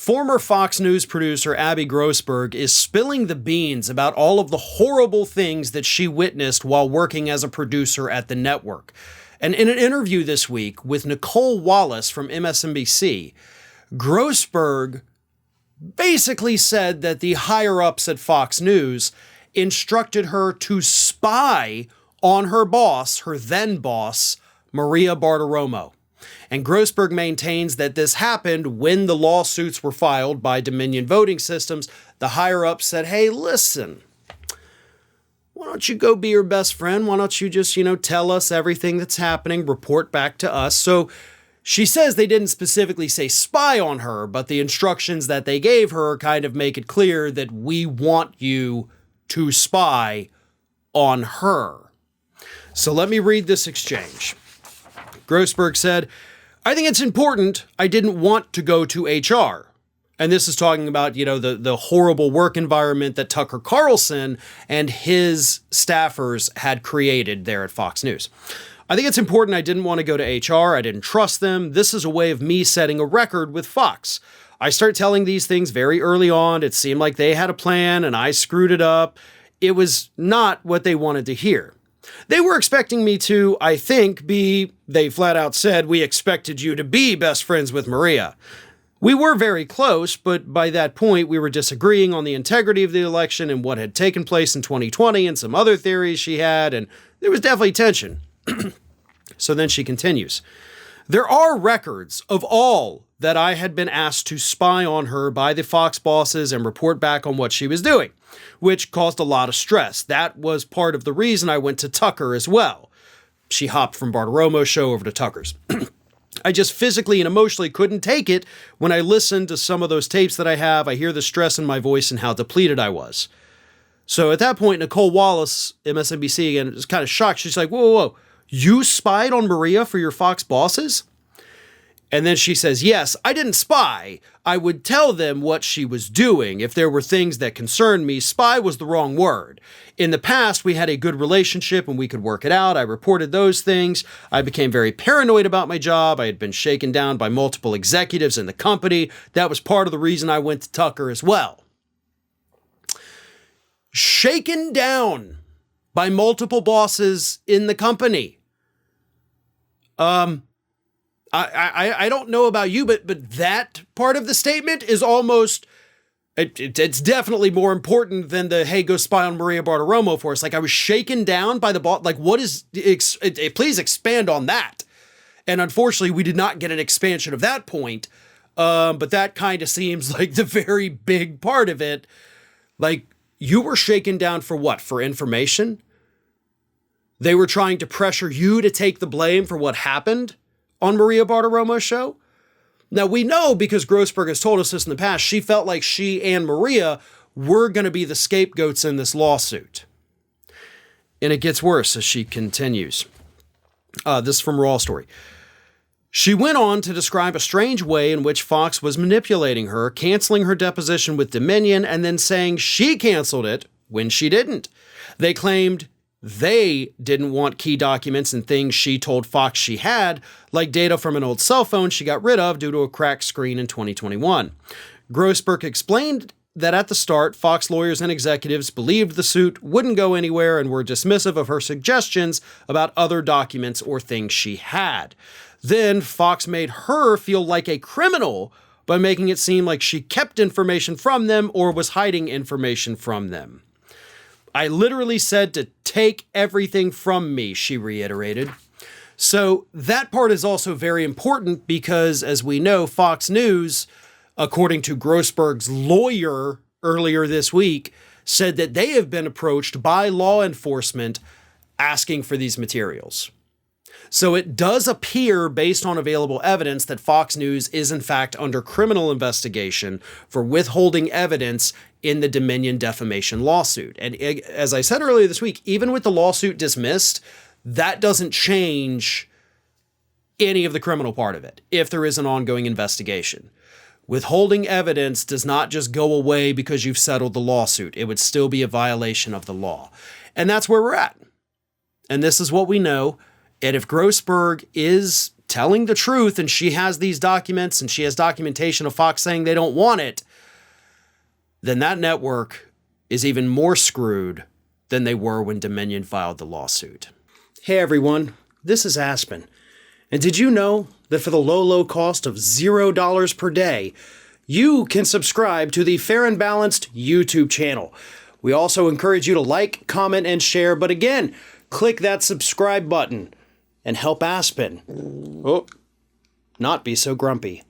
Former Fox News producer Abby Grossberg is spilling the beans about all of the horrible things that she witnessed while working as a producer at the network. And in an interview this week with Nicole Wallace from MSNBC, Grossberg basically said that the higher-ups at Fox News instructed her to spy on her boss, her then boss, Maria Bartiromo. And Grossberg maintains that this happened when the lawsuits were filed by Dominion Voting Systems. The higher-ups said, hey, listen, why don't you go be your best friend? Why don't you just, tell us everything that's happening, report back to us? So she says they didn't specifically say spy on her, but the instructions that they gave her kind of make it clear that we want you to spy on her. So let me read this exchange. Grossberg said, I think it's important. I didn't want to go to HR. And this is talking about, the horrible work environment that Tucker Carlson and his staffers had created there at Fox News. I think it's important. I didn't want to go to HR. I didn't trust them. This is a way of me setting a record with Fox. I started telling these things very early on. It seemed like they had a plan and I screwed it up. It was not what they wanted to hear. They were expecting me to, I think, they flat out said, we expected you to be best friends with Maria. We were very close, but by that point, we were disagreeing on the integrity of the election and what had taken place in 2020 and some other theories she had, and there was definitely tension. So then she continues. There are records of all that I had been asked to spy on her by the Fox bosses and report back on what she was doing, which caused a lot of stress. That was part of the reason I went to Tucker as well. She hopped from Bartiromo's show over to Tucker's. I just physically and emotionally couldn't take it. When I listened to some of those tapes that I have, I hear the stress in my voice and how depleted I was. So at that point, Nicole Wallace, MSNBC, again, was kind of shocked. She's like, whoa. You spied on Maria for your Fox bosses? And then she says, yes, I didn't spy. I would tell them what she was doing. If there were things that concerned me, spy was the wrong word. In the past, we had a good relationship and we could work it out. I reported those things. I became very paranoid about my job. I had been shaken down by multiple executives in the company. That was part of the reason I went to Tucker as well. Shaken down by multiple bosses in the company. I don't know about you, but that part of the statement is almost, it's definitely more important than the, hey, go spy on Maria Bartiromo for us. Like, I was shaken down by the boss. Like, what is, please expand on that. And unfortunately, we did not get an expansion of that point. But that kind of seems like the very big part of it. Like, you were shaken down for what? For information? They were trying to pressure you to take the blame for what happened on Maria Bartiromo's show. Now, we know, because Grossberg has told us this in the past, she felt like she and Maria were going to be the scapegoats in this lawsuit. And it gets worse as she continues. This is from Raw Story. She went on to describe a strange way in which Fox was manipulating her, canceling her deposition with Dominion, and then saying she canceled it when she didn't. They claimed they didn't want key documents and things she told Fox she had, like data from an old cell phone she got rid of due to a cracked screen in 2021. Grossberg explained that at the start, Fox lawyers and executives believed the suit wouldn't go anywhere and were dismissive of her suggestions about other documents or things she had. Then Fox made her feel like a criminal by making it seem like she kept information from them or was hiding information from them. I literally said to take everything from me, she reiterated. So that part is also very important because, as we know, Fox News, according to Grossberg's lawyer earlier this week, said that they have been approached by law enforcement asking for these materials. So it does appear, based on available evidence, that Fox News is in fact under criminal investigation for withholding evidence in the Dominion defamation lawsuit. And as I said earlier this week, even with the lawsuit dismissed, that doesn't change any of the criminal part of it if there is an ongoing investigation. Withholding evidence does not just go away because you've settled the lawsuit. It would still be a violation of the law. And that's where we're at. And this is what we know. And if Grossberg is telling the truth and she has these documents and she has documentation of Fox saying they don't want it, then that network is even more screwed than they were when Dominion filed the lawsuit. Hey everyone, this is Aspen. And did you know that for the low cost of $0 per day, you can subscribe to the Fair and Balanced YouTube channel? We also encourage you to like, comment, and share, but again, click that subscribe button and help Aspen not be so grumpy.